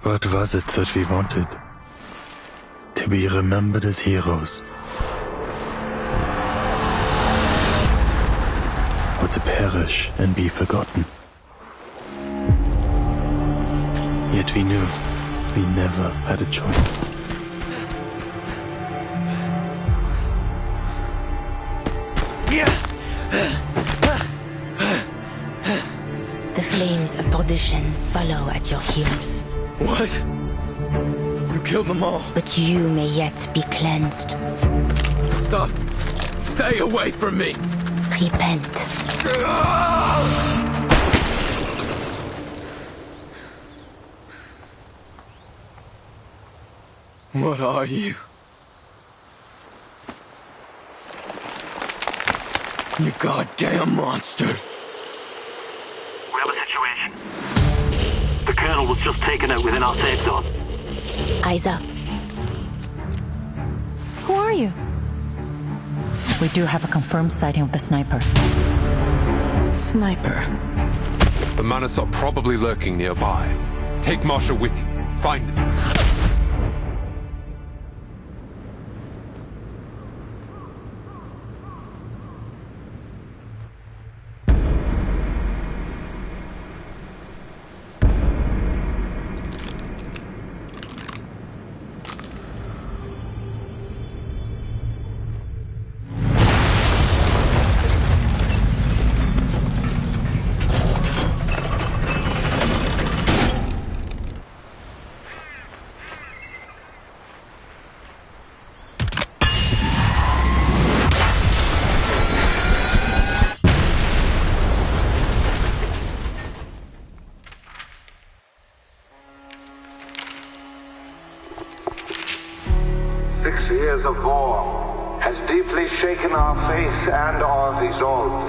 What was it that we wanted? To be remembered as heroes? Or to perish and be forgotten? Yet we knew we never had a choice. The flames of perdition follow at your heels. What? You killed them all. But you may yet be cleansed. Stop. Stay away from me. Repent. What are you? You goddamn monster. We have a situation. The Colonel was just taken out within our safe zone. Eyes up. Who are you? We do have a confirmed sighting of the sniper. Sniper. The Manus are probably lurking nearby. Take Marshall with you. Find them. Years of war has deeply shaken our faith and our resolve.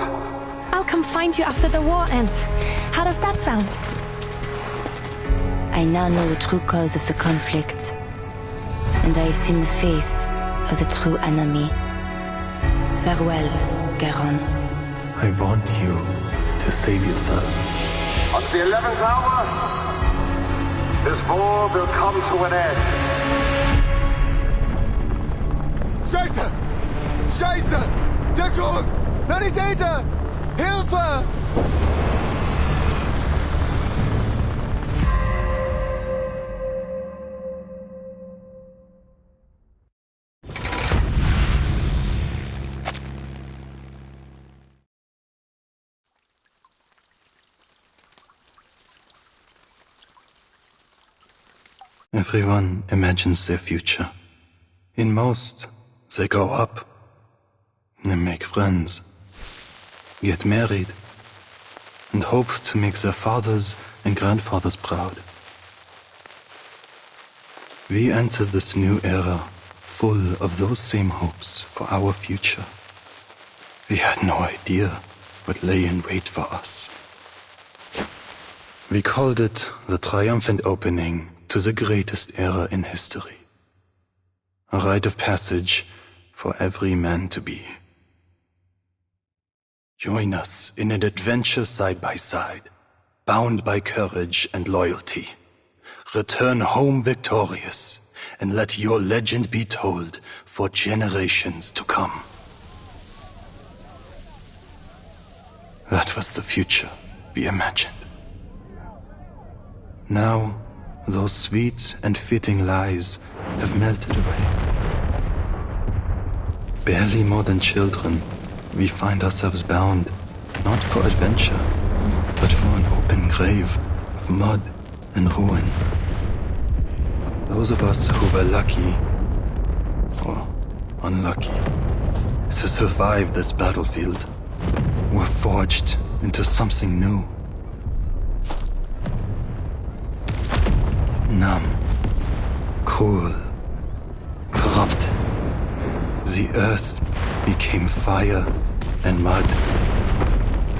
I'll come find you after the war ends. How does that sound? I now know the true cause of the conflict. And I have seen the face of the true enemy. Farewell, Garon. I want you to save yourself. On the 11th hour, this war will come to an end. Scheiße! Scheiße! Deckung! Sanitäter! Hilfe! Everyone imagines their future. In most, they grow up, they make friends, get married, and hope to make their fathers and grandfathers proud. We enter this new era full of those same hopes for our future. We had no idea what lay in wait for us. We called it the triumphant opening to the greatest era in history. A rite of passage for every man to be. Join us in an adventure side by side, bound by courage and loyalty. Return home victorious, and let your legend be told for generations to come. That was the future we imagined. Now, those sweet and fitting lies have melted away. Barely more than children, we find ourselves bound, not for adventure, but for an open grave of mud and ruin. Those of us who were lucky, or unlucky, to survive this battlefield, were forged into something new. Numb, cruel, corrupted. The earth became fire and mud,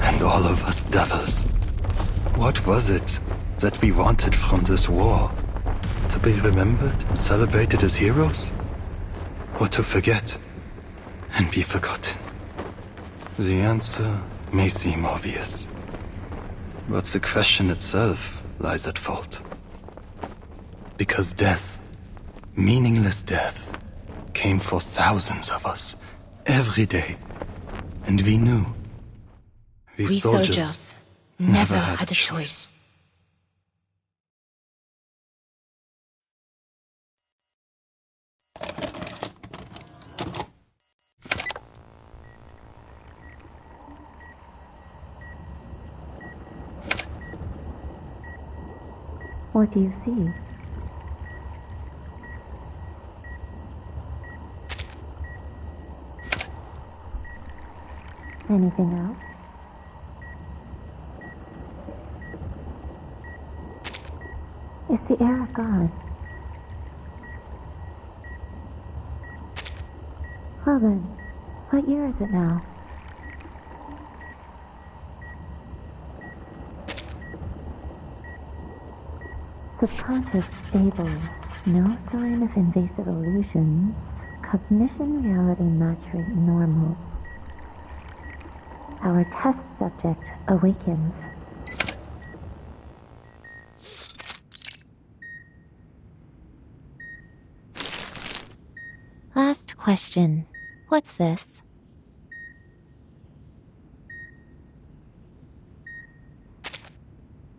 and all of us devils. What was it that we wanted from this war? To be remembered and celebrated as heroes? Or to forget and be forgotten? The answer may seem obvious, but the question itself lies at fault. Because death, meaningless death, came for thousands of us, every day. And we knew. We soldiers never had a choice. What do you see? Anything else? It's the air of God. Well then, what year is it now? Subconscious stable, no sign of invasive illusions, cognition reality match rate normal. Our test subject awakens. Last question. What's this?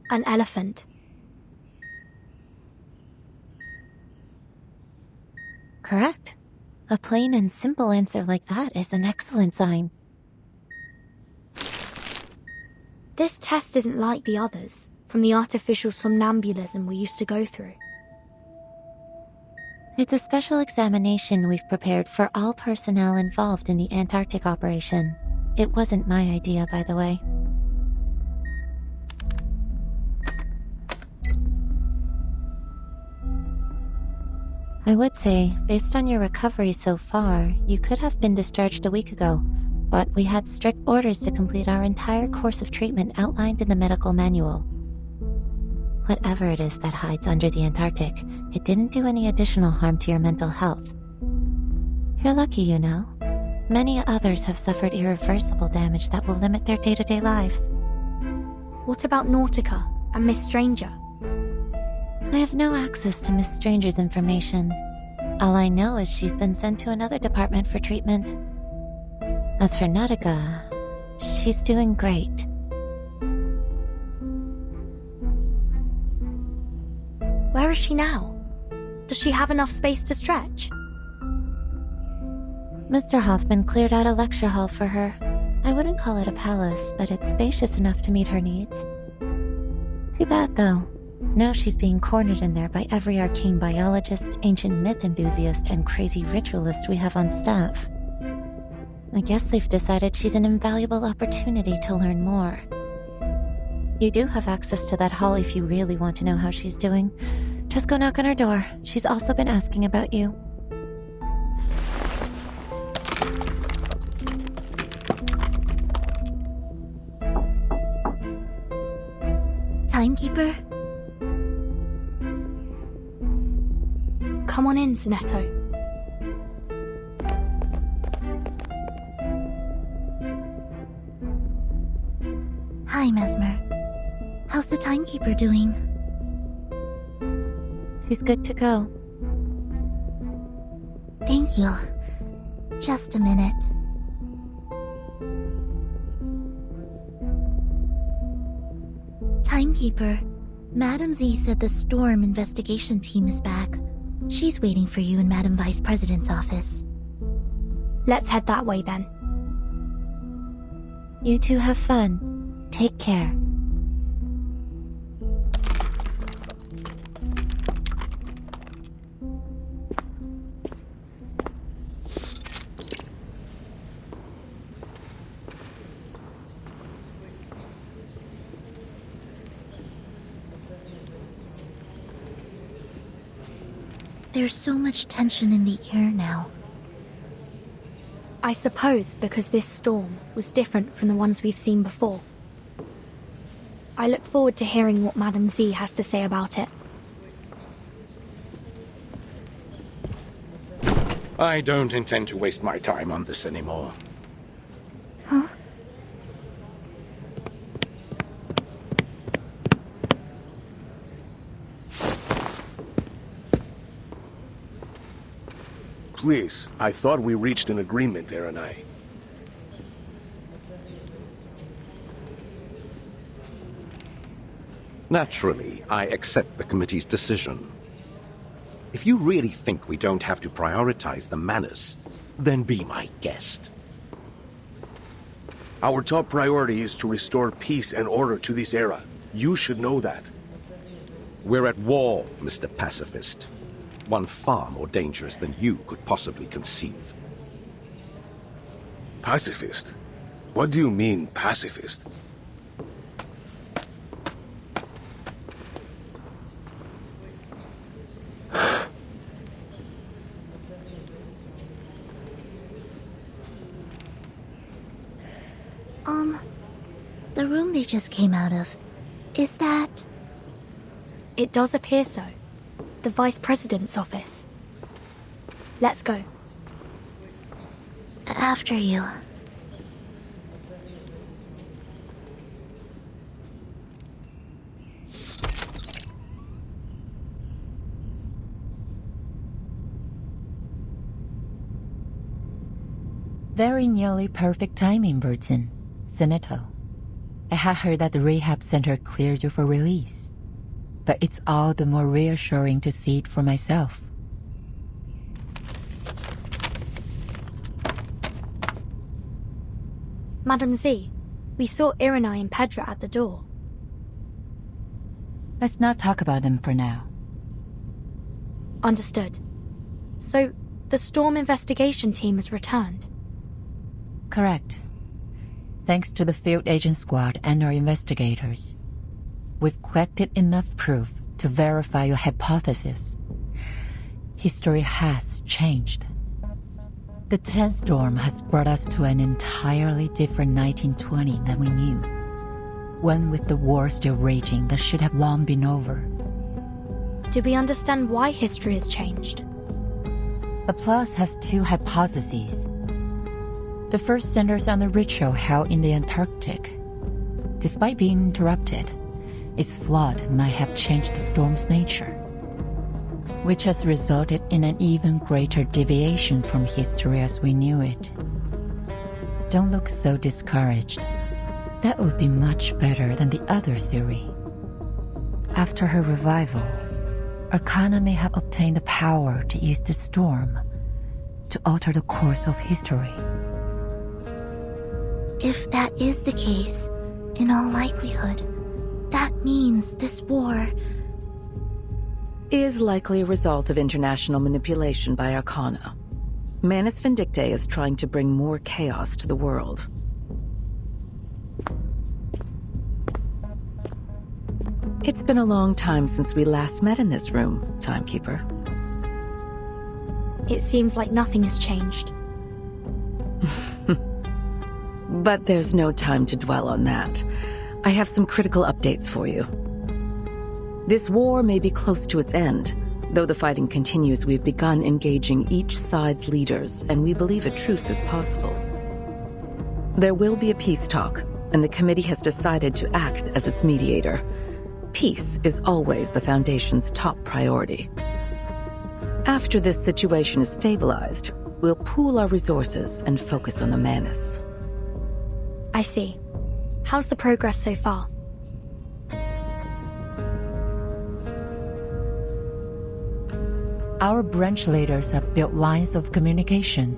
An elephant. Correct. A plain and simple answer like that is an excellent sign. This test isn't like the others, from the artificial somnambulism we used to go through. It's a special examination we've prepared for all personnel involved in the Antarctic operation. It wasn't my idea, by the way. I would say, based on your recovery so far, you could have been discharged a week ago, but we had strict orders to complete our entire course of treatment outlined in the medical manual. Whatever it is that hides under the Antarctic, it didn't do any additional harm to your mental health. You're lucky, you know. Many others have suffered irreversible damage that will limit their day-to-day lives. What about Nautica and Miss Stranger? I have no access to Miss Stranger's information. All I know is she's been sent to another department for treatment. As for Nautica, she's doing great. Where is she now? Does she have enough space to stretch? Mr. Hoffman cleared out a lecture hall for her. I wouldn't call it a palace, but it's spacious enough to meet her needs. Too bad, though. Now she's being cornered in there by every arcane biologist, ancient myth enthusiast, and crazy ritualist we have on staff. I guess they've decided she's an invaluable opportunity to learn more. You do have access to that hall if you really want to know how she's doing. Just go knock on her door. She's also been asking about you. Timekeeper? Come on in, Sonetto. Hi, Mesmer. How's the timekeeper doing? She's good to go. Thank you. Just a minute. Timekeeper, Madam Z said the Storm investigation team is back. She's waiting for you in Madam Vice President's office. Let's head that way then. You two have fun. Take care. There's so much tension in the air now. I suppose because this storm was different from the ones we've seen before. I look forward to hearing what Madam Z has to say about it. I don't intend to waste my time on this anymore. Huh? Please, I thought we reached an agreement, Aaron. Naturally, I accept the committee's decision. If you really think we don't have to prioritize the Manus, then be my guest. Our top priority is to restore peace and order to this era. You should know that. We're at war, Mr. Pacifist. One far more dangerous than you could possibly conceive. Pacifist? What do you mean, pacifist? The room they just came out of, is that... It does appear so. The Vice President's office. Let's go. After you. Very nearly perfect timing, Burton. Senator. I had heard that the rehab center cleared you for release. But it's all the more reassuring to see it for myself. Madam Z, we saw Irenai and Pedra at the door. Let's not talk about them for now. Understood. So, the Storm investigation team has returned? Correct. Thanks to the field agent squad and our investigators. We've collected enough proof to verify your hypothesis. History has changed. The 10th storm has brought us to an entirely different 1920 than we knew. One with the war still raging that should have long been over. Do we understand why history has changed? Laplace has two hypotheses. The first centers on the ritual held in the Antarctic. Despite being interrupted, its flood might have changed the storm's nature, which has resulted in an even greater deviation from history as we knew it. Don't look so discouraged. That would be much better than the other theory. After her revival, Arcana may have obtained the power to use the storm to alter the course of history. If that is the case, in all likelihood, that means this war is likely a result of international manipulation by Arcana. Manus Vindictae is trying to bring more chaos to the world. It's been a long time since we last met in this room, Timekeeper. It seems like nothing has changed. But there's no time to dwell on that. I have some critical updates for you. This war may be close to its end. Though the fighting continues, we've begun engaging each side's leaders, and we believe a truce is possible. There will be a peace talk, and the committee has decided to act as its mediator. Peace is always the Foundation's top priority. After this situation is stabilized, we'll pool our resources and focus on the Manus. I see. How's the progress so far? Our branch leaders have built lines of communication,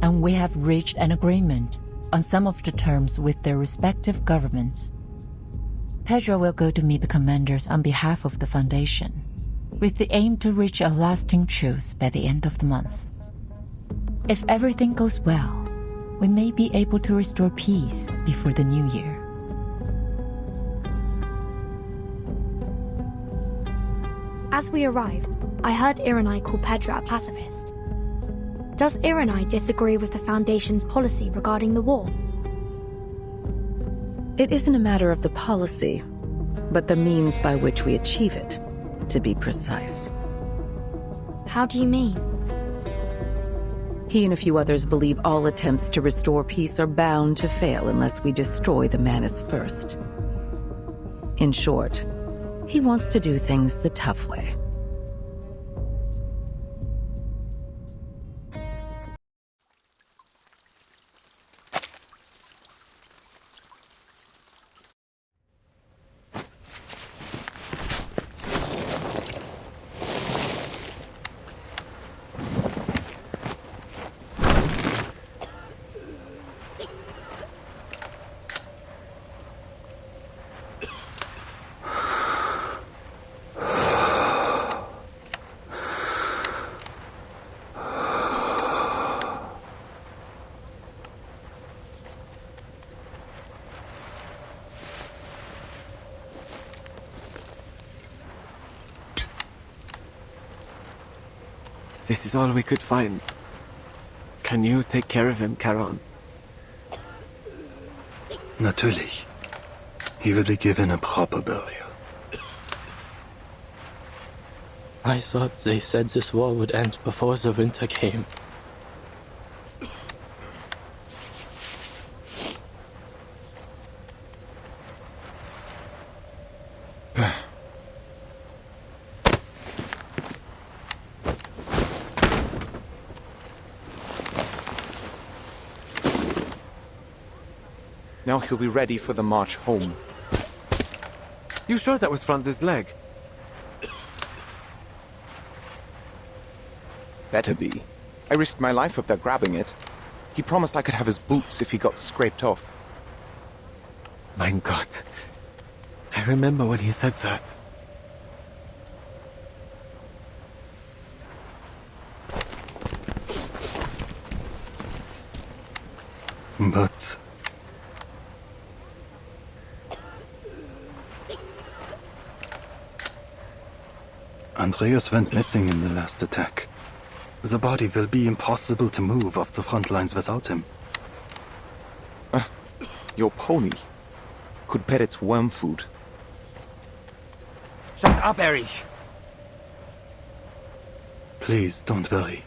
and we have reached an agreement on some of the terms with their respective governments. Pedro will go to meet the commanders on behalf of the Foundation, with the aim to reach a lasting truce by the end of the month. If everything goes well, we may be able to restore peace before the new year. As we arrived, I heard Irenai call Pedra a pacifist. Does Irenai disagree with the Foundation's policy regarding the war? It isn't a matter of the policy, but the means by which we achieve it, to be precise. How do you mean? He and a few others believe all attempts to restore peace are bound to fail unless we destroy the Manus first. In short, he wants to do things the tough way. This is all we could find. Can you take care of him, Charon? Natürlich. He will be given a proper burial. I thought they said this war would end before the winter came. Now he'll be ready for the march home. You sure that was Franz's leg? Better be. I risked my life up there grabbing it. He promised I could have his boots if he got scraped off. Mein Gott. I remember when he said that. But... Andreas went missing in the last attack. The body will be impossible to move off the front lines without him. Your pony could pet its worm food. Shut up, Erich! Please, don't worry.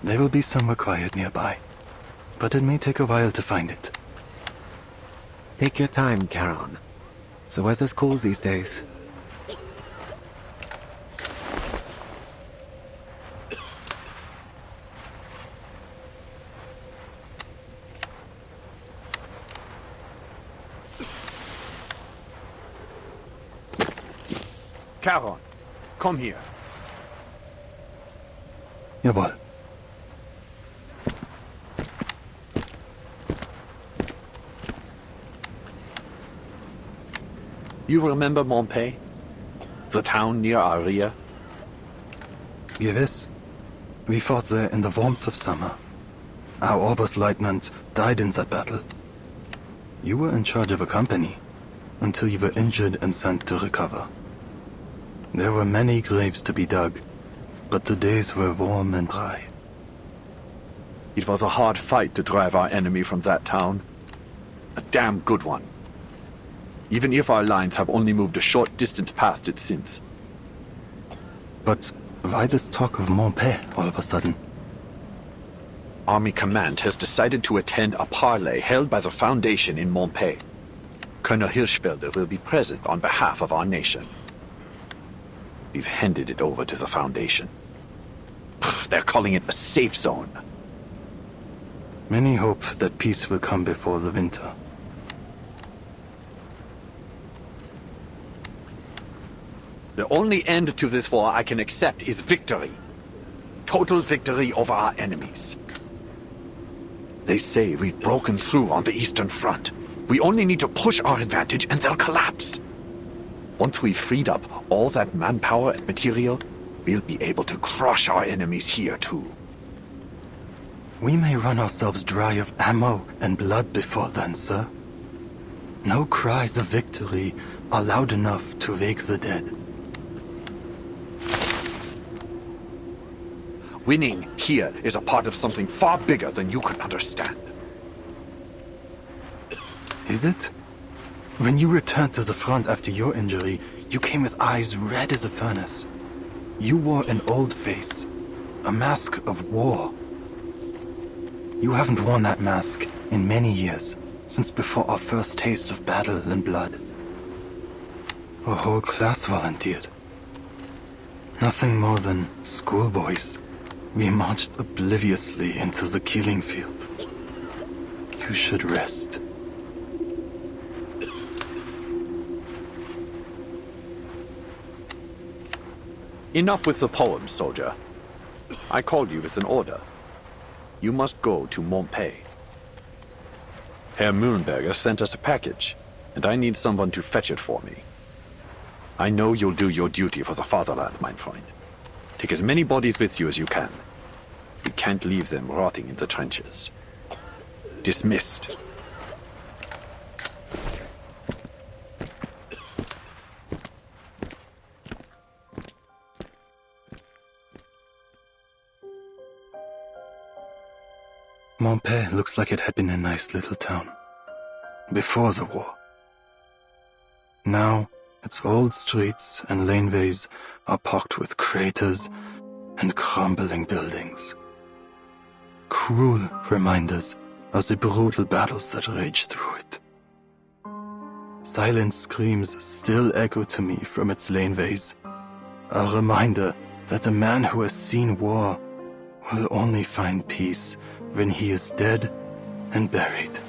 There will be somewhere quiet nearby. But it may take a while to find it. Take your time, Charon. The weather's cool these days. Charon, come here. Jawohl. You remember Montpey? The town near Aria? Gewiss. We fought there in the warmth of summer. Our Oberstleutnant died in that battle. You were in charge of a company, until you were injured and sent to recover. There were many graves to be dug, but the days were warm and dry. It was a hard fight to drive our enemy from that town. A damn good one. Even if our lines have only moved a short distance past it since. But why this talk of Montpey all of a sudden? Army Command has decided to attend a parley held by the Foundation in Montpey. Colonel Hirschfelder will be present on behalf of our nation. We've handed it over to the Foundation. They're calling it a safe zone. Many hope that peace will come before the winter. The only end to this war I can accept is victory. Total victory over our enemies. They say we've broken through on the Eastern Front. We only need to push our advantage and they'll collapse. Once we've freed up all that manpower and material, we'll be able to crush our enemies here too. We may run ourselves dry of ammo and blood before then, sir. No cries of victory are loud enough to wake the dead. Winning here is a part of something far bigger than you could understand. Is it? When you returned to the front after your injury, you came with eyes red as a furnace. You wore an old face, a mask of war. You haven't worn that mask in many years, since before our first taste of battle and blood. A whole class volunteered. Nothing more than schoolboys. We marched obliviously into the killing field. You should rest. Enough with the poems, soldier. I called you with an order. You must go to Montpey. Herr Mühlenberger sent us a package, and I need someone to fetch it for me. I know you'll do your duty for the fatherland, mein Freund. Take as many bodies with you as you can. We can't leave them rotting in the trenches. Dismissed. Montpellier looks like it had been a nice little town. Before the war. Now, its old streets and laneways are pocked with craters and crumbling buildings. Cruel reminders of the brutal battles that raged through it. Silent screams still echo to me from its laneways, a reminder that a man who has seen war will only find peace when he is dead and buried.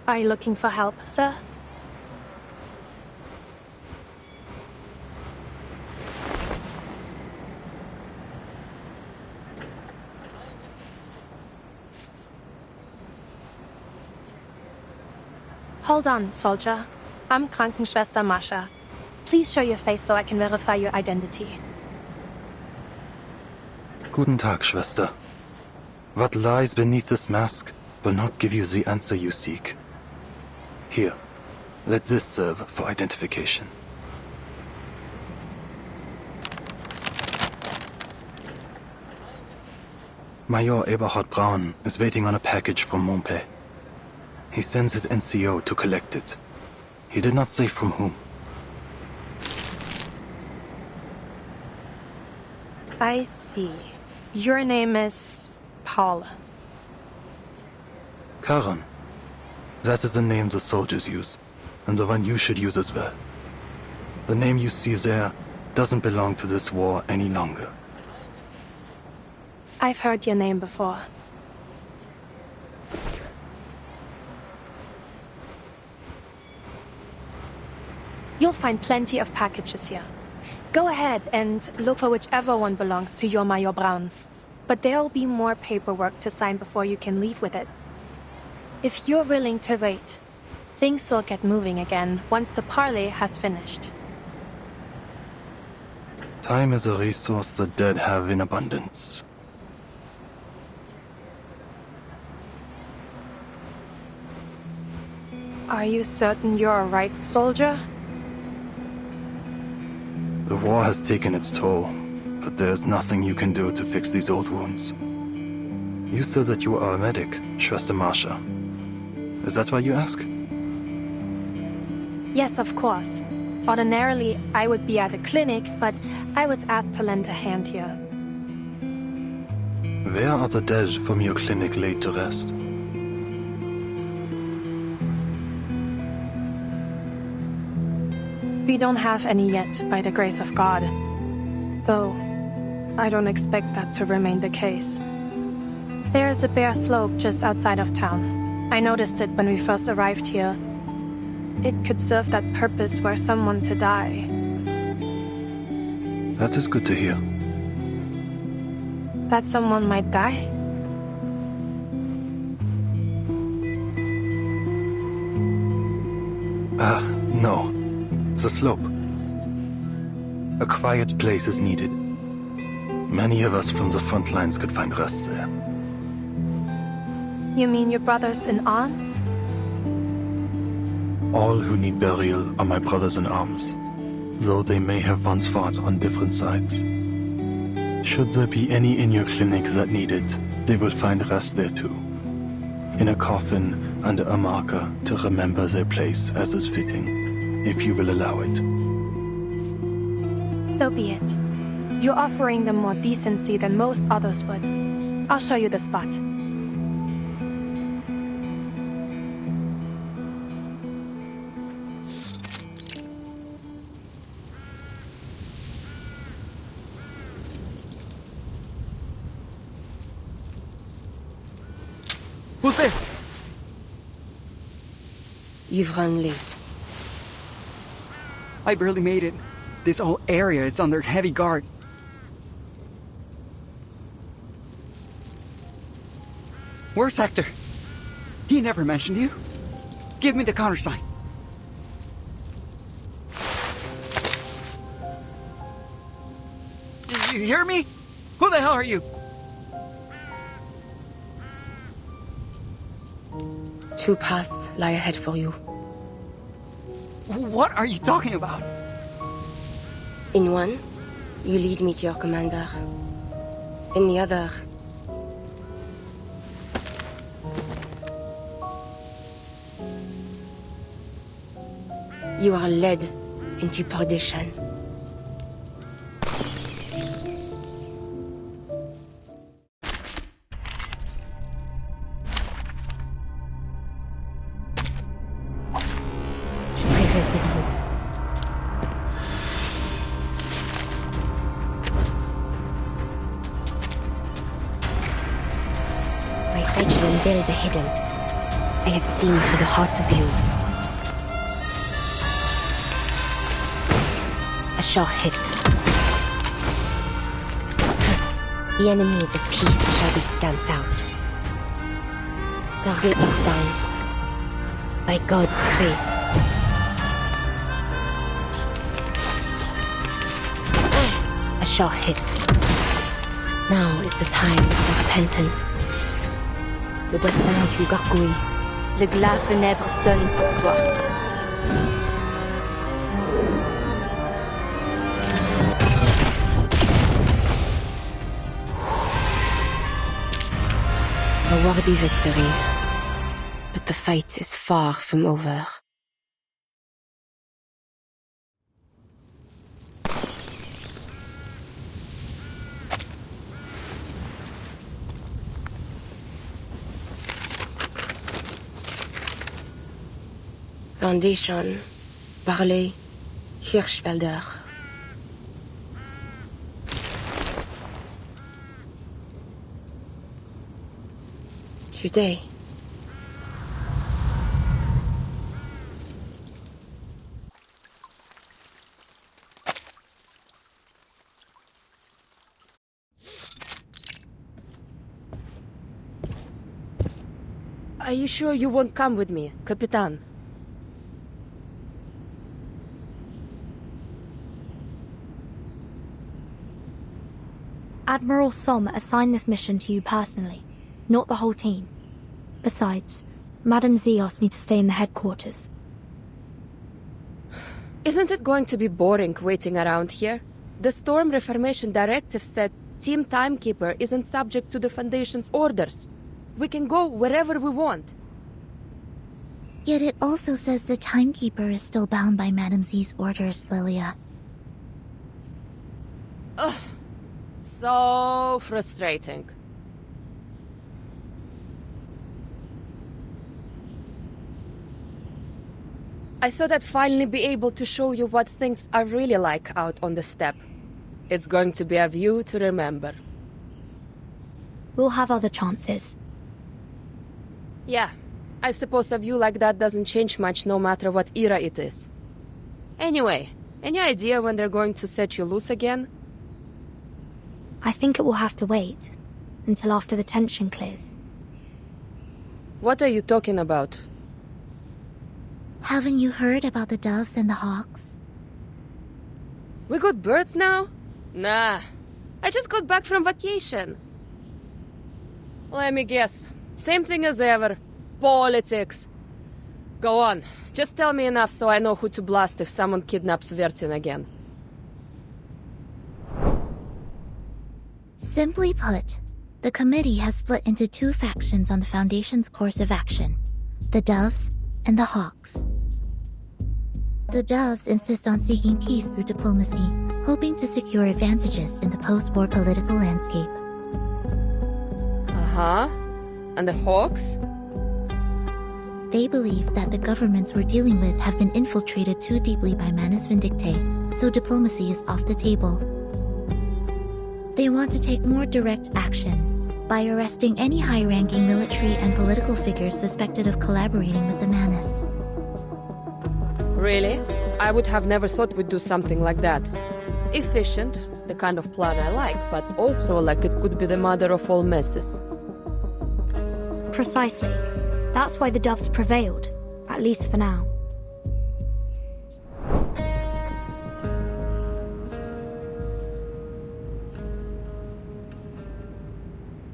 Are you looking for help, sir? Hold on, soldier. I'm Krankenschwester Mascha. Please show your face so I can verify your identity. Guten Tag, Schwester. What lies beneath this mask will not give you the answer you seek. Here, let this serve for identification. Major Eberhard Braun is waiting on a package from Montpellier. He sends his NCO to collect it. He did not say from whom. I see. Your name is Paul. Karan. That is the name the soldiers use, and the one you should use as well. The name you see there doesn't belong to this war any longer. I've heard your name before. You'll find plenty of packages here. Go ahead and look for whichever one belongs to your Major Braun. But there'll be more paperwork to sign before you can leave with it. If you're willing to wait, things will get moving again once the parley has finished. Time is a resource the dead have in abundance. Are you certain you're a right soldier? The war has taken its toll, but there's nothing you can do to fix these old wounds. You said that you are a medic, Schwester Mascha. Is that why you ask? Yes, of course. Ordinarily, I would be at a clinic, but I was asked to lend a hand here. Where are the dead from your clinic laid to rest? We don't have any yet, by the grace of God. Though, I don't expect that to remain the case. There is a bare slope just outside of town. I noticed it when we first arrived here. It could serve that purpose were someone to die. That is good to hear. That someone might die? No. The slope. A quiet place is needed. Many of us from the front lines could find rest there. You mean your brothers in arms? All who need burial are my brothers in arms, though they may have once fought on different sides. Should there be any in your clinic that need it, they will find rest there too. In a coffin under a marker to remember their place as is fitting, if you will allow it. So be it. You're offering them more decency than most others would. I'll show you the spot. Who's there? You've run late. I barely made it. This whole area is under heavy guard. Where's Hector? He never mentioned you. Give me the countersign. You hear me? Who the hell are you? Two paths lie ahead for you. What are you talking about? In one, you lead me to your commander. In the other... you are led into perdition. My sight shall unveil the hidden. I have seen through the heart of you. A short hit. The enemies of peace shall be stamped out. Target locked down. By God's grace. A short hit. Now is the time for repentance. Le destin tu gargouilles. Le glas funèbre sonne pour toi. A worthy victory. But the fight is far from over. Foundation, Barley, Hirschfelder. Today. Are you sure you won't come with me, Capitan? Admiral Som assigned this mission to you personally, not the whole team. Besides, Madame Z asked me to stay in the headquarters. Isn't it going to be boring waiting around here? The Storm Reformation Directive said Team Timekeeper isn't subject to the Foundation's orders. We can go wherever we want. Yet it also says the Timekeeper is still bound by Madame Z's orders, Lilia. Ugh. So frustrating. I thought I'd finally be able to show you what things are really like out on the steppe. It's going to be a view to remember. We'll have other chances. Yeah, I suppose a view like that doesn't change much no matter what era it is. Anyway, any idea when they're going to set you loose again? I think it will have to wait until after the tension clears. What are you talking about? Haven't you heard about the doves and the hawks? We got birds now? Nah, I just got back from vacation. Let me guess. Same thing as ever. Politics. Go on. Just tell me enough so I know who to blast if someone kidnaps Vertin again. Simply put, the committee has split into two factions on the Foundation's course of action. The Doves and the Hawks. The Doves insist on seeking peace through diplomacy, hoping to secure advantages in the post-war political landscape. Uh-huh. And the Hawks? They believe that the governments we're dealing with have been infiltrated too deeply by Manus Vindictae, so diplomacy is off the table. They want to take more direct action by arresting any high-ranking military and political figures suspected of collaborating with the Manus. Really? I would have never thought we'd do something like that. Efficient, the kind of plan I like, but also like it could be the mother of all messes. Precisely. That's why the Doves prevailed, at least for now.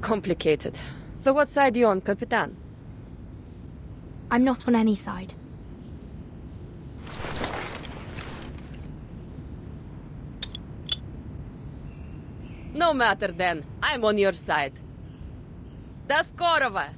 Complicated. So what side are you on, Capitan? I'm not on any side. No matter then. I'm on your side. До скорого!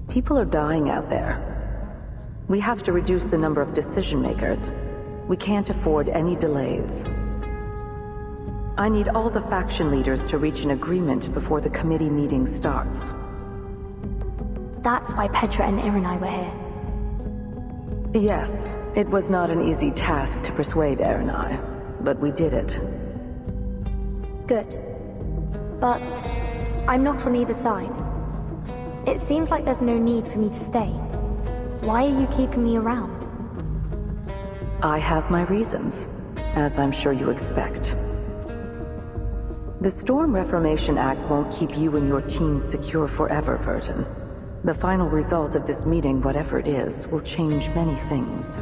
People are dying out there. We have to reduce the number of decision makers. We can't afford any delays. I need all the faction leaders to reach an agreement before the committee meeting starts. That's why Petra and Irenai were here. Yes, it was not an easy task to persuade Irenai, but we did it. Good. But I'm not on either side. It seems like there's no need for me to stay. Why are you keeping me around? I have my reasons, as I'm sure you expect. The Storm Reformation Act won't keep you and your team secure forever, Verton. The final result of this meeting, whatever it is, will change many things.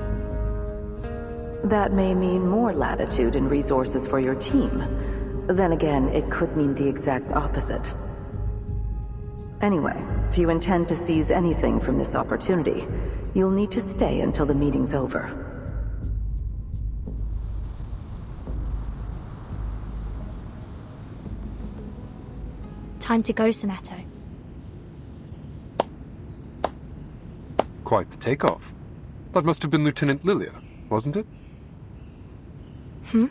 That may mean more latitude and resources for your team. Then again, it could mean the exact opposite. Anyway, if you intend to seize anything from this opportunity, you'll need to stay until the meeting's over. Time to go, Sonato. Quite the takeoff. That must have been Lieutenant Lilia, wasn't it? Hmm?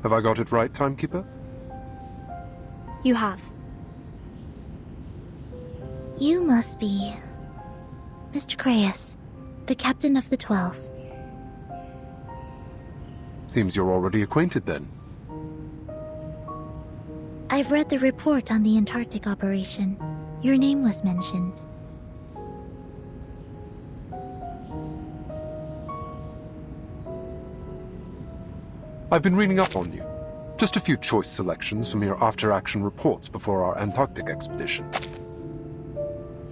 Have I got it right, Timekeeper? You have. You must be... Mr. Creius, the captain of the 12. Seems you're already acquainted then. I've read the report on the Antarctic operation. Your name was mentioned. I've been reading up on you. Just a few choice selections from your after-action reports before our Antarctic expedition.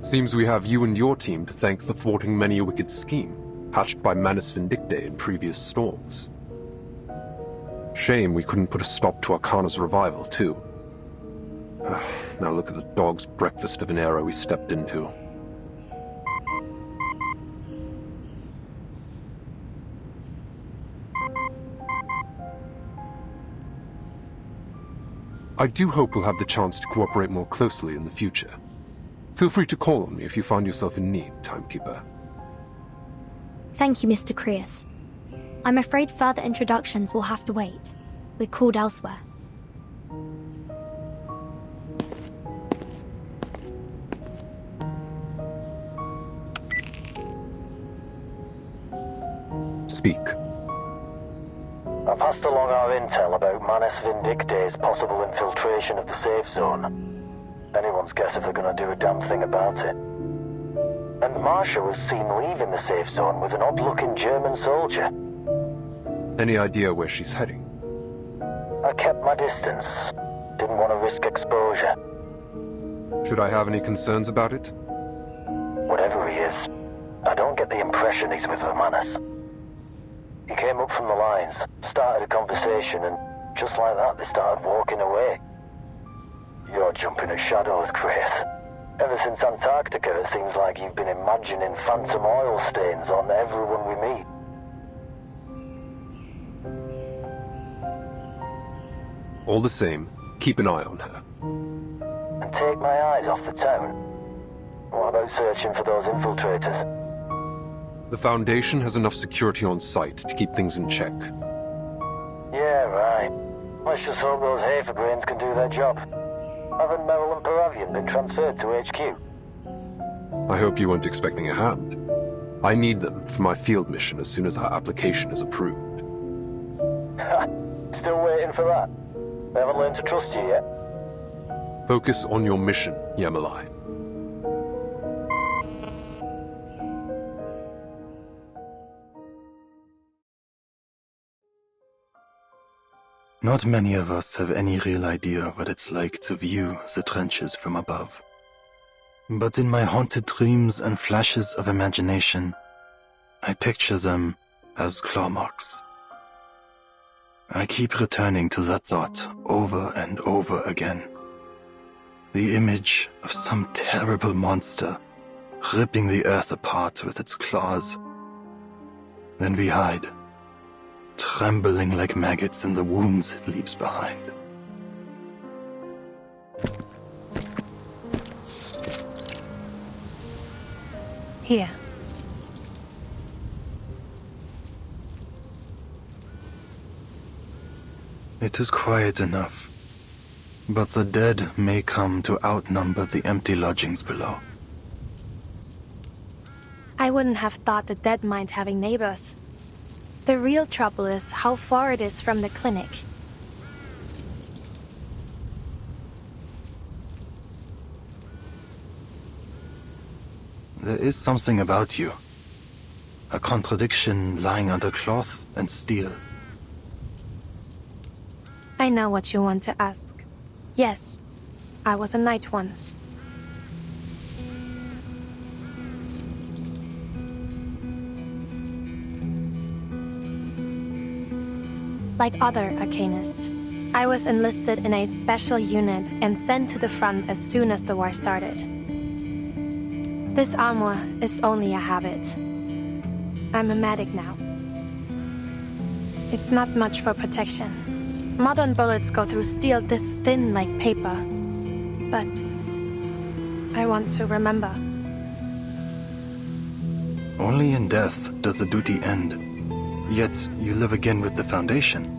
Seems we have you and your team to thank for thwarting many a wicked scheme, hatched by Manus Vindictae in previous storms. Shame we couldn't put a stop to Arcana's revival, too. Now look at the dog's breakfast of an era we stepped into. I do hope we'll have the chance to cooperate more closely in the future. Feel free to call on me if you find yourself in need, Timekeeper. Thank you, Mr. Creius. I'm afraid further introductions will have to wait. We're called elsewhere. Speak. I passed along our intel about Manus Vindictae's possible infiltration of the safe zone. Anyone's guess if they're gonna do a damn thing about it. And Marsha was seen leaving the safe zone with an odd-looking German soldier. Any idea where she's heading? I kept my distance. Didn't want to risk exposure. Should I have any concerns about it? Whatever he is, I don't get the impression he's with Manus. He came up from the lines, started a conversation, and just like that they started walking away. You're jumping at shadows, Chris. Ever since Antarctica, it seems like you've been imagining phantom oil stains on everyone we meet. All the same, keep an eye on her. And take my eyes off the town. What about searching for those infiltrators? The Foundation has enough security on site to keep things in check. Yeah, right. Let's just hope those Haferbrains can do their job. Haven't Merrill and Paravian been transferred to HQ? I hope you weren't expecting a hand. I need them for my field mission as soon as our application is approved. Still waiting for that? They haven't learned to trust you yet? Focus on your mission, Yamalai. Not many of us have any real idea what it's like to view the trenches from above. But in my haunted dreams and flashes of imagination, I picture them as claw marks. I keep returning to that thought over and over again. The image of some terrible monster ripping the earth apart with its claws. Then we hide, trembling like maggots in the wounds it leaves behind. Here. It is quiet enough, but the dead may come to outnumber the empty lodgings below. I wouldn't have thought the dead mind having neighbors. The real trouble is how far it is from the clinic. There is something about you. A contradiction lying under cloth and steel. I know what you want to ask. Yes, I was a knight once. Like other arcanists, I was enlisted in a special unit and sent to the front as soon as the war started. This armor is only a habit. I'm a medic now. It's not much for protection. Modern bullets go through steel this thin like paper. But I want to remember. Only in death does the duty end. Yet you live again with the Foundation.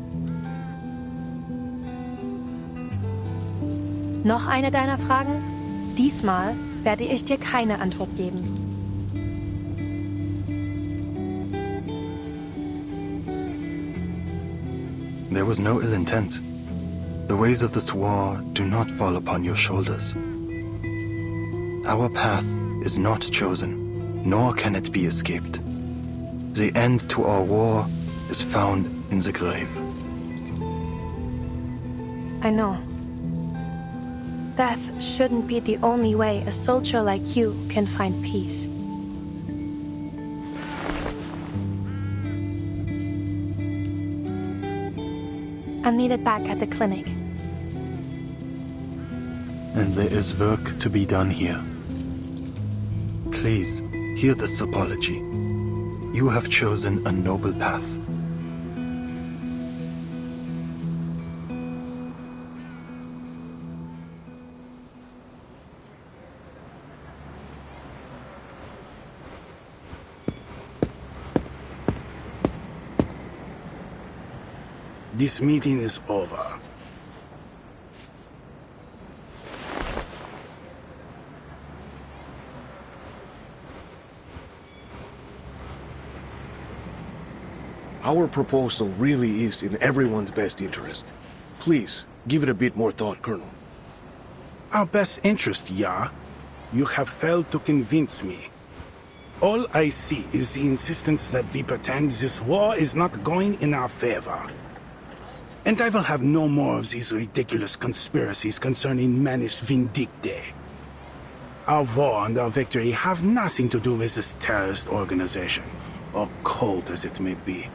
Noch eine deiner Fragen? Diesmal werde ich dir keine Antwort geben. There was no ill intent. The ways of this war do not fall upon your shoulders. Our path is not chosen, nor can it be escaped. The end to our war is found in the grave. I know. Death shouldn't be the only way a soldier like you can find peace. I'm needed back at the clinic. And there is work to be done here. Please, hear this apology. You have chosen a noble path. This meeting is over. Our proposal really is in everyone's best interest. Please, give it a bit more thought, Colonel. Our best interest, yeah. You have failed to convince me. All I see is the insistence that we pretend this war is not going in our favor. And I will have no more of these ridiculous conspiracies concerning Manus Vindicte. Our war and our victory have nothing to do with this terrorist organization, or cult as it may be.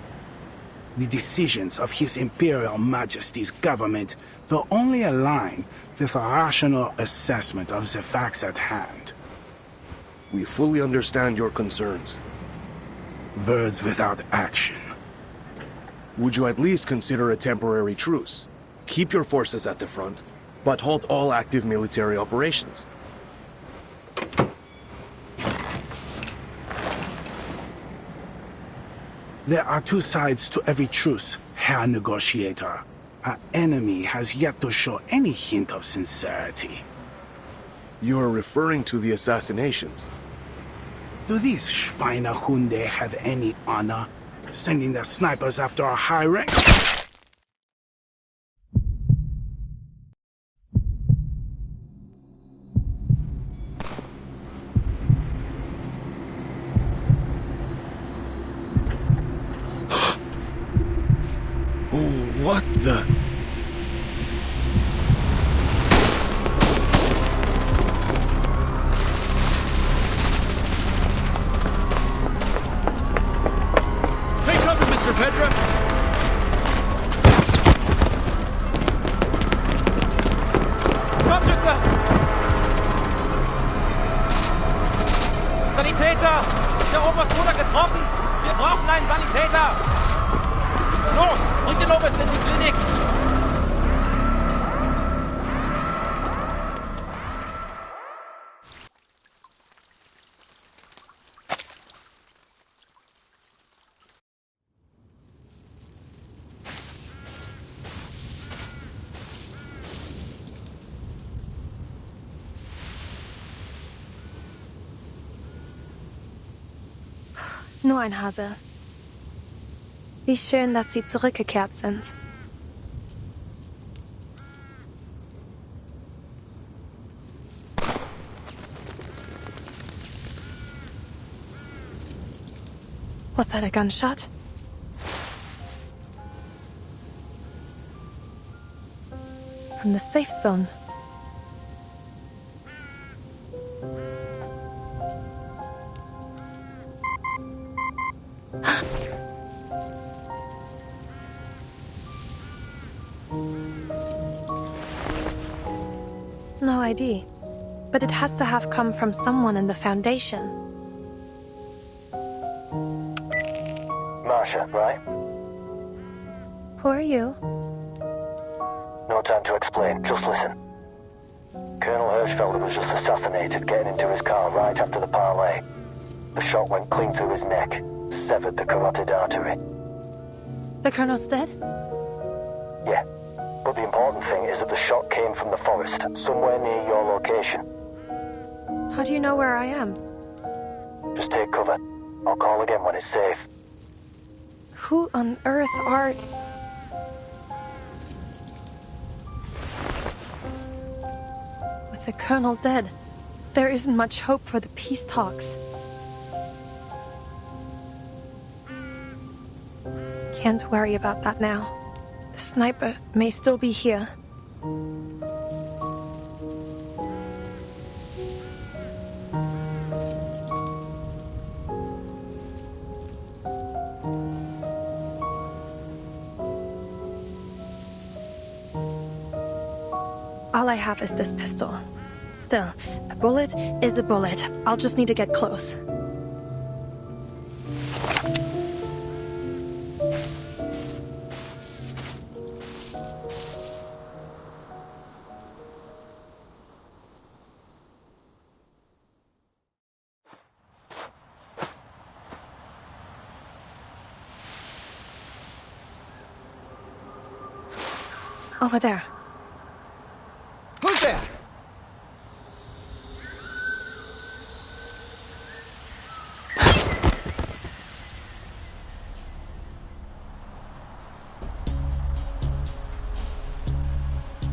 The decisions of His Imperial Majesty's government will only align with a rational assessment of the facts at hand. We fully understand your concerns. Words without action. Would you at least consider a temporary truce? Keep your forces at the front, but halt all active military operations. There are two sides to every truce, Herr Negotiator. Our enemy has yet to show any hint of sincerity. You are referring to the assassinations. Do these Schweinehunde have any honor? Sending their snipers after our high rank. Oh, what the? Peter! Der Oberst wurde getroffen! Wir brauchen einen Sanitäter! Los, bringt den Oberst in die Klinik! Nur ein Hase. Wie schön, dass Sie zurückgekehrt sind. Was that, a gunshot? From the safe zone. No ID. But it has to have come from someone in the Foundation. Marsha, right? Who are you? No time to explain, just listen. Colonel Hirschfelder was just assassinated getting into his car right after the parley. The shot went clean through his neck, severed the carotid artery. The Colonel's dead? Yeah. But the important thing is that the shot came from the forest, somewhere near your location. How do you know where I am? Just take cover. I'll call again when it's safe. Who on earth are... With the Colonel dead, there isn't much hope for the peace talks. Can't worry about that now. The sniper may still be here. All I have is this pistol. Still, a bullet is a bullet. I'll just need to get close. Over there. Who's there?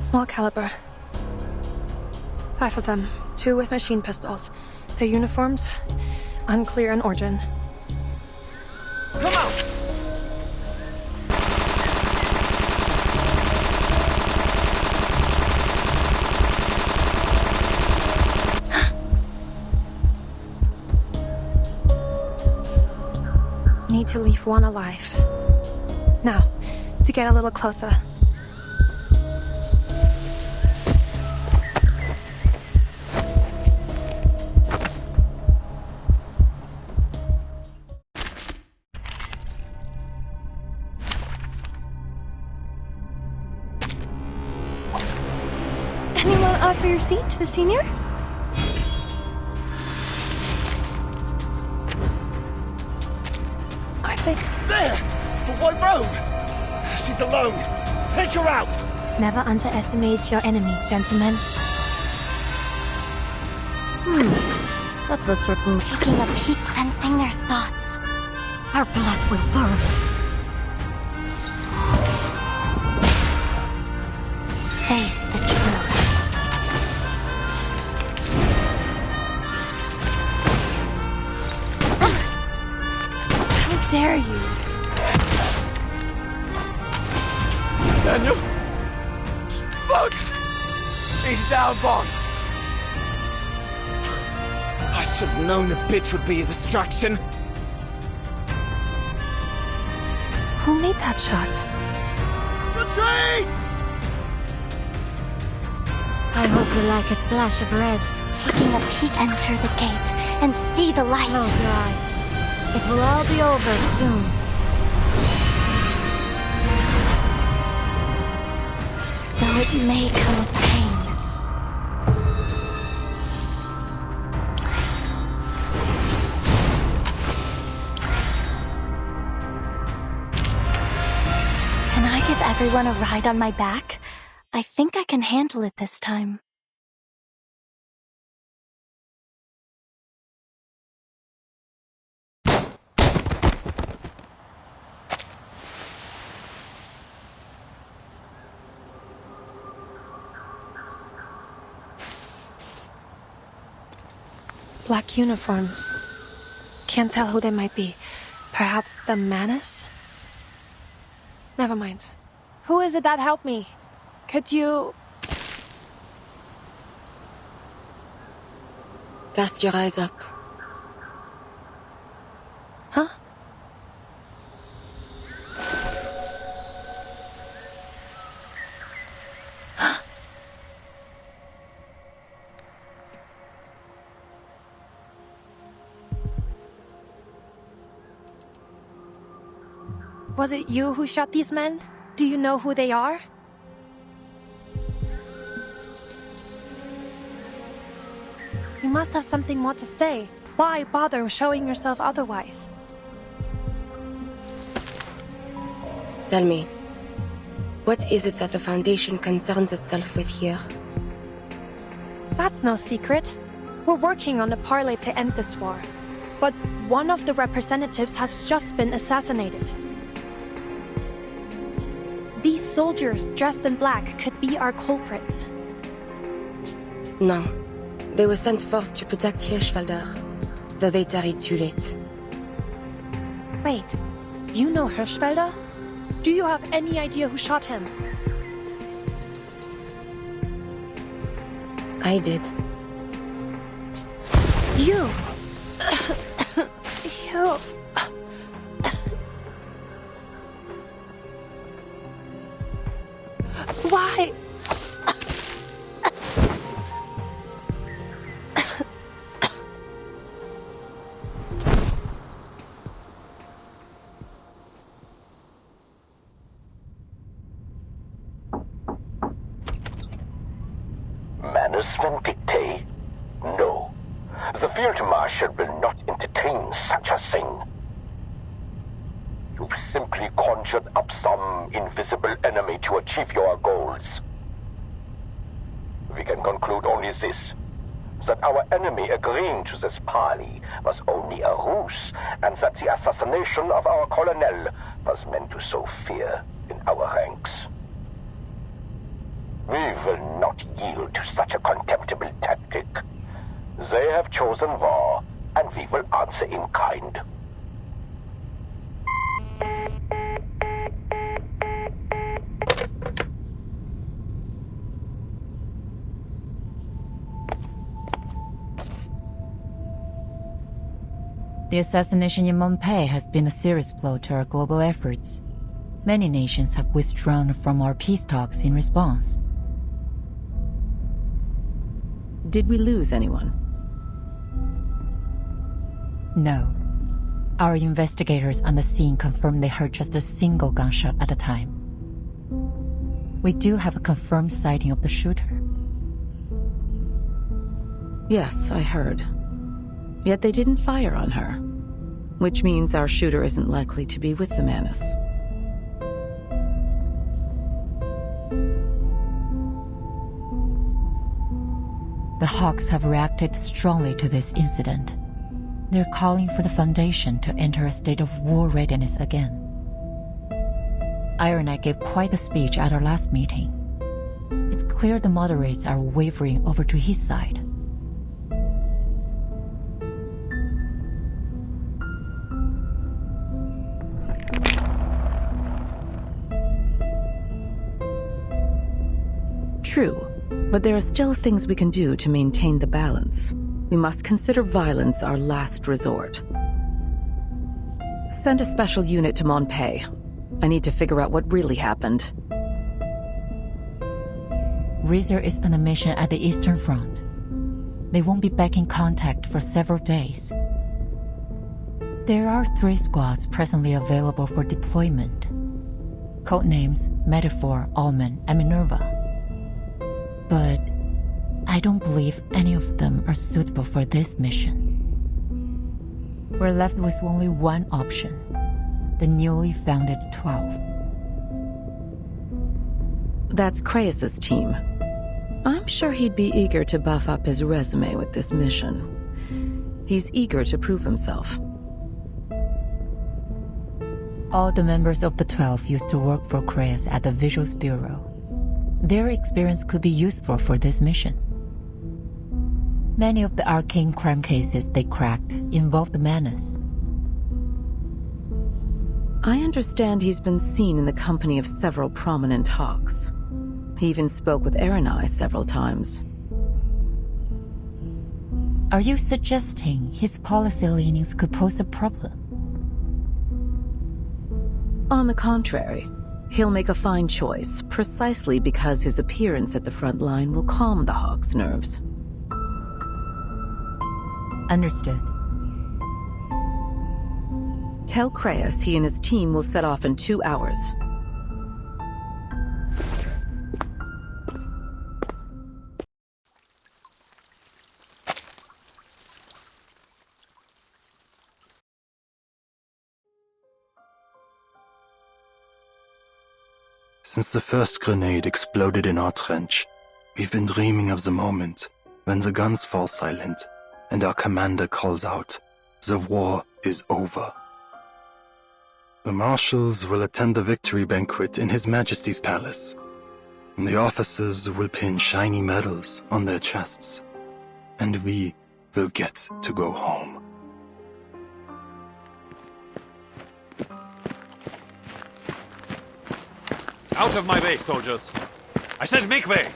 Small caliber. 5 of them, 2 with machine pistols. Their uniforms, unclear in origin. Come out! Need to leave one alive. Now, to get a little closer. Anyone offer your seat to the senior? There! The white robe! She's alone! Take her out! Never underestimate your enemy, gentlemen. What was written? Taking a peek, sensing their thoughts. Our blood will burn. Face the truth. How dare you? Daniel? Bugs! He's down, boss! I should have known the bitch would be a distraction. Who made that shot? Retreat! I hope you like a splash of red. Taking a peek, enter the gate. and see the light. Close your eyes. It will all be over soon. Though it may come with pain. Can I give everyone a ride on my back? I think I can handle it this time. Black uniforms. Can't tell who they might be. Perhaps the Manus? Never mind. Who is it that helped me? Could you... Cast your eyes up. Huh? Was it you who shot these men? Do you know who they are? You must have something more to say. Why bother showing yourself otherwise? Tell me, what is it that the Foundation concerns itself with here? That's no secret. We're working on a parlay to end this war. But one of the representatives has just been assassinated. These soldiers dressed in black could be our culprits. No. They were sent forth to protect Hirschfelder, though they tarried too late. Wait, you know Hirschfelder? Do you have any idea who shot him? I did. You! You... Why? Management dictate? No. The Field Marshal will not entertain such a thing. You've simply conjured up some invisible enemy to achieve your goals. We can conclude only this, that our enemy agreeing to this parley was only a ruse, and that the assassination of our colonel was meant to sow fear in our ranks. We will not yield to such a contemptible tactic. They have chosen war, and we will answer in kind. The assassination in Montpei has been a serious blow to our global efforts. Many nations have withdrawn from our peace talks in response. Did we lose anyone? No. Our investigators on the scene confirmed they heard just a single gunshot at a time. We do have a confirmed sighting of the shooter. Yes, I heard. Yet they didn't fire on her, which means our shooter isn't likely to be with the Manus. The Hawks have reacted strongly to this incident. They're calling for the Foundation to enter a state of war readiness again. Iron Knight gave quite a speech at our last meeting. It's clear the moderates are wavering over to his side. True, but there are still things we can do to maintain the balance. We must consider violence our last resort. Send a special unit to Montpei. I need to figure out what really happened. Reezer is on a mission at the Eastern Front. they won't be back in contact for several days. There are 3 squads presently available for deployment. Codenames Metaphor, Almond, and Minerva. But I don't believe any of them are suitable for this mission. We're left with only one option, the newly founded 12. That's Kreis's team. I'm sure he'd be eager to buff up his resume with this mission. He's eager to prove himself. All the members of the 12 used to work for Kreis at the Visuals Bureau. Their experience could be useful for this mission. Many of the arcane crime cases they cracked involved the Manus. I understand he's been seen in the company of several prominent hawks. He even spoke with Erenai several times. Are you suggesting his policy leanings could pose a problem? On the contrary, he'll make a fine choice precisely because his appearance at the front line will calm the hawk's nerves. Understood. Tell Kreis he and his team will set off in 2 hours. Since the first grenade exploded in our trench, we've been dreaming of the moment when the guns fall silent and our commander calls out, "The war is over." The marshals will attend the victory banquet in His Majesty's palace, and the officers will pin shiny medals on their chests, and we will get to go home. Out of my way, soldiers! I said make way!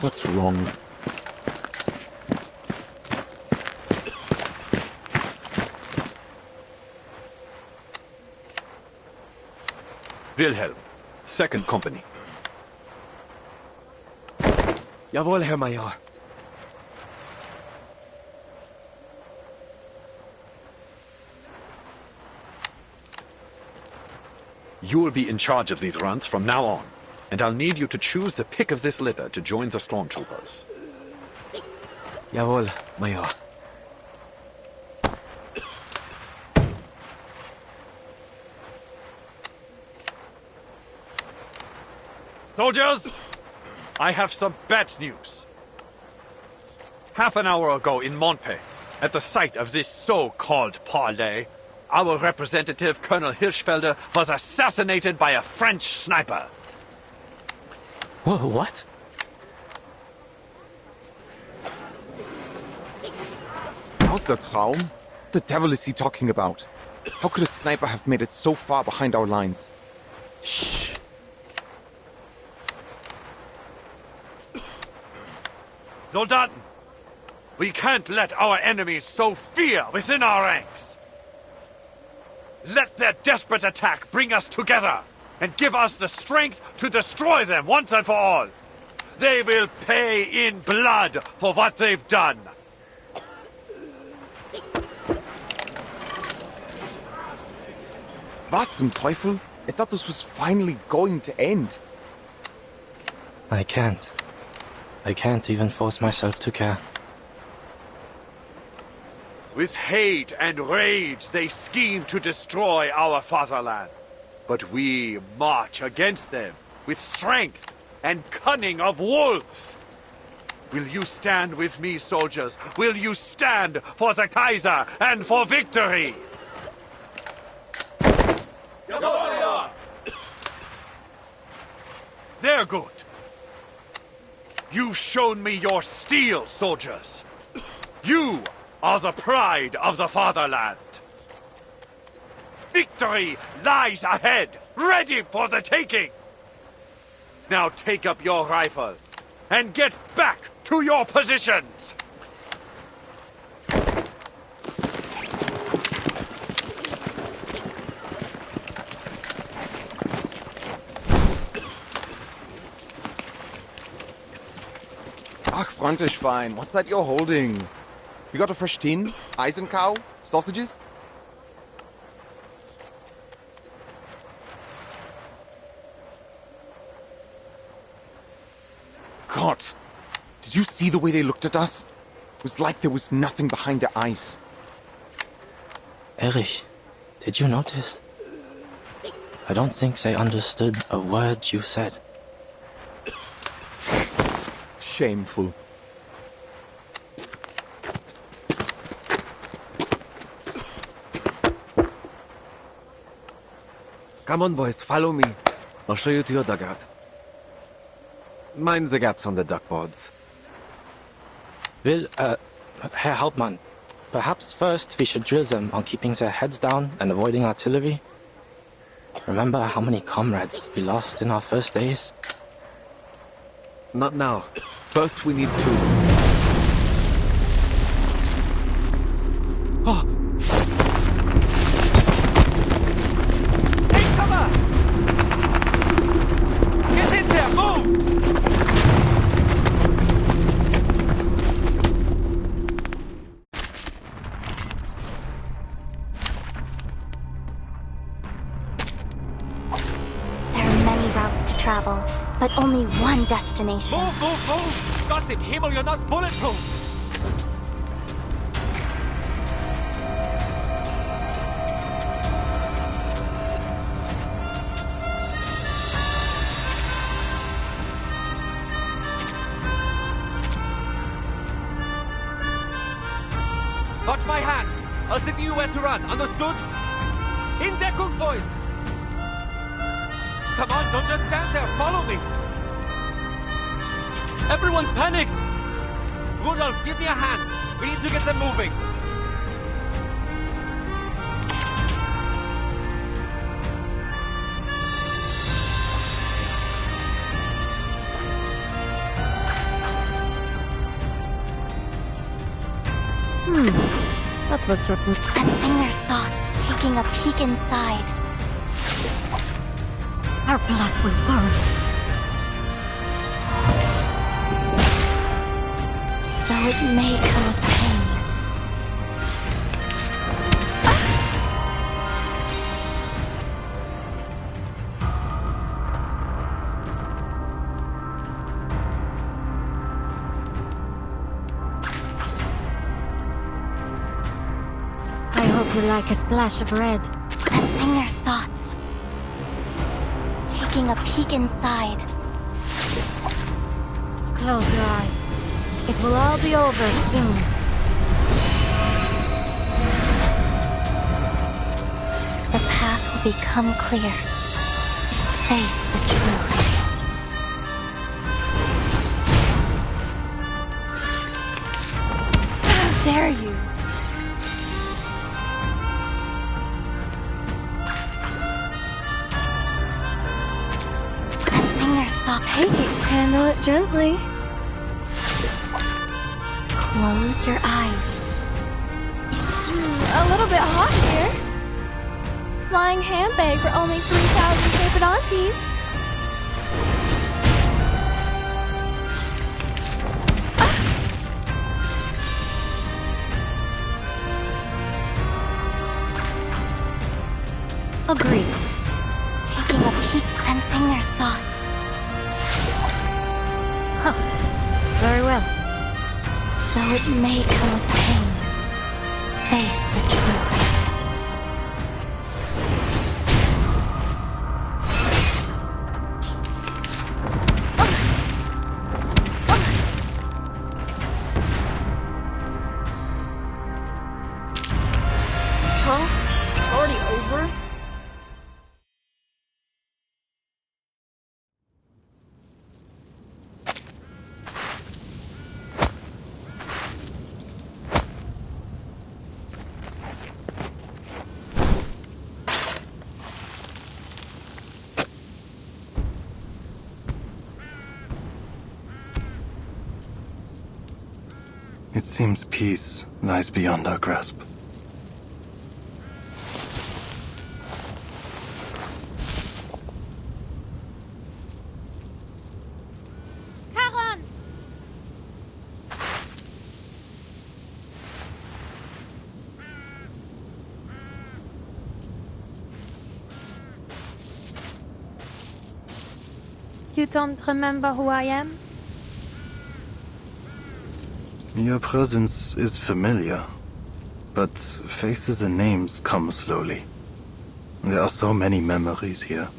What's wrong? Wilhelm, 2nd Company. Jawohl, Herr Major. You will be in charge of these runs from now on, and I'll need you to choose the pick of this litter to join the stormtroopers. Jawohl, Major. Soldiers, I have some bad news. Half an hour ago in Montpey, at the site of this so-called parley, our representative, Colonel Hirschfelder, was assassinated by a French sniper. What? How's the Traum? The devil is he talking about? How could a sniper have made it so far behind our lines? Shh. Soldaten, we can't let our enemies sow fear within our ranks. Let their desperate attack bring us together and give us the strength to destroy them once and for all. They will pay in blood for what they've done. Was zum Teufel? I thought this was finally going to end. I can't. I can't even force myself to care. With hate and rage, they scheme to destroy our fatherland. But we march against them with strength and cunning of wolves. Will you stand with me, soldiers? Will you stand for the Kaiser and for victory? They're good. You've shown me your steel, soldiers. You are the pride of the fatherland. Victory lies ahead, ready for the taking. Now take up your rifle and get back to your positions. Ach, Frontischwein, what's that you're holding? You got a fresh tin? Eisencow? Sausages? God, did you see the way they looked at us? It was like there was nothing behind their eyes. Erich, did you notice? I don't think they understood a word you said. Shameful. Come on, boys, follow me. I'll show you to your dugout. Mind the gaps on the duckboards. Herr Hauptmann, perhaps first we should drill them on keeping their heads down and avoiding artillery. Remember how many comrades we lost in our first days? Not now. First we need to... Oh! Take cover! Get in there, move! There are many routes to travel, but only one destination. Move, move, move! Gott im Himmel, you're not bulletproof! Watch my hand! I'll signal you where to run, understood? In Deckung, boys! Come on, don't just stand there, follow me! Everyone's panicked! Rudolph, give me a hand! We need to get them moving! That was certain. Sensing their thoughts, taking a peek inside. Our blood will burn. Though it may come with pain. I hope you like a splash of red. Sensing their thoughts. Taking a peek inside. Close your eyes. It will all be over soon. The path will become clear. Face the truth. How dare you? Sensing their thoughts. Take it, handle it gently. Close your eyes. A little bit hot here. Flying handbag for only 3,000 paper aunties. Agreed. Taking a peek, sensing their thoughts. Huh. Very well. Though it may come with pain, face the truth. Huh? It's already over? It seems peace lies beyond our grasp. You don't remember who I am? Your presence is familiar, but faces and names come slowly. There are so many memories here.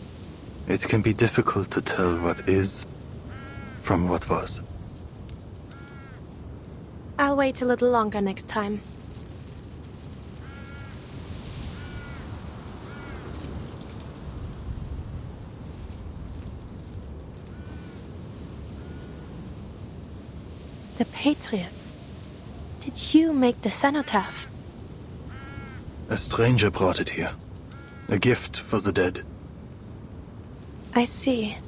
It can be difficult to tell what is from what was. I'll wait a little longer next time. The Patriots. Did you make the cenotaph? A stranger brought it here. A gift for the dead. I see.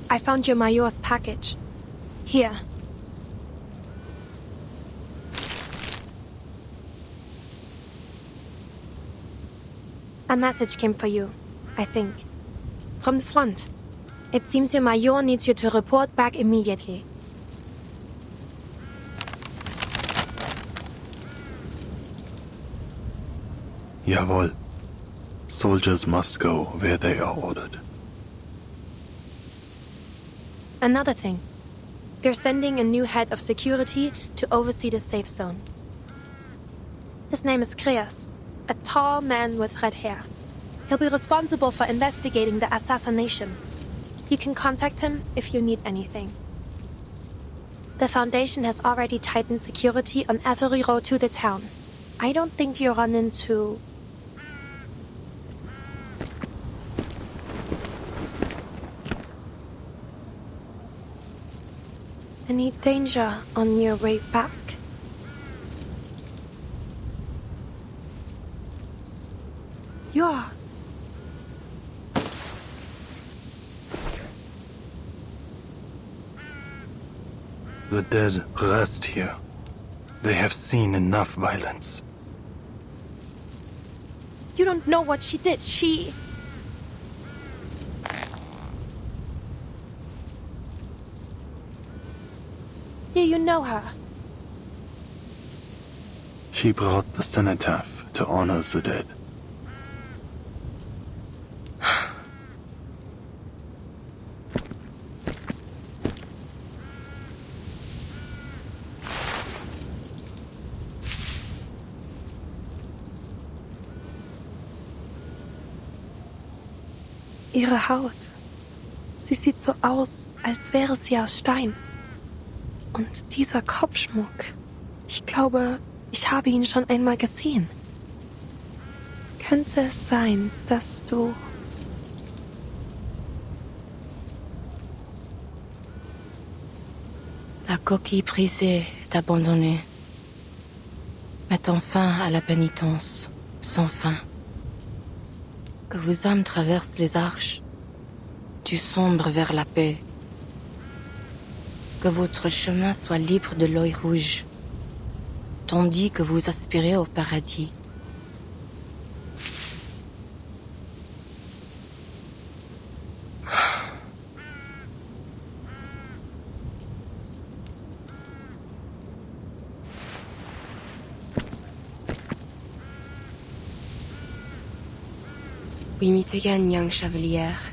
I found your Major's package. Here. A message came for you, I think. From the front. It seems your Major needs you to report back immediately. Jawohl. Soldiers must go where they are ordered. Another thing. They're sending a new head of security to oversee the safe zone. His name is Kreas, a tall man with red hair. He'll be responsible for investigating the assassination. You can contact him if you need anything. The Foundation has already tightened security on every road to the town. I don't think you'll run into... any danger on your way back. You're... The dead rest here. They have seen enough violence. You don't know what she did. She... Do you know her? She brought the cenotaph to honor the dead. Ihre Haut. Sie sieht so aus, als wäre sie aus Stein. Und dieser Kopfschmuck. Ich glaube, ich habe ihn schon einmal gesehen. Könnte es sein, dass du... La coquille brisée est abandonnée, mettant fin à la pénitence, sans fin. Que vos âmes traversent les arches, du sombre vers la paix. Que votre chemin soit libre de l'œil rouge, tandis que vous aspirez au paradis. Oui, Mitigan, young chevalière.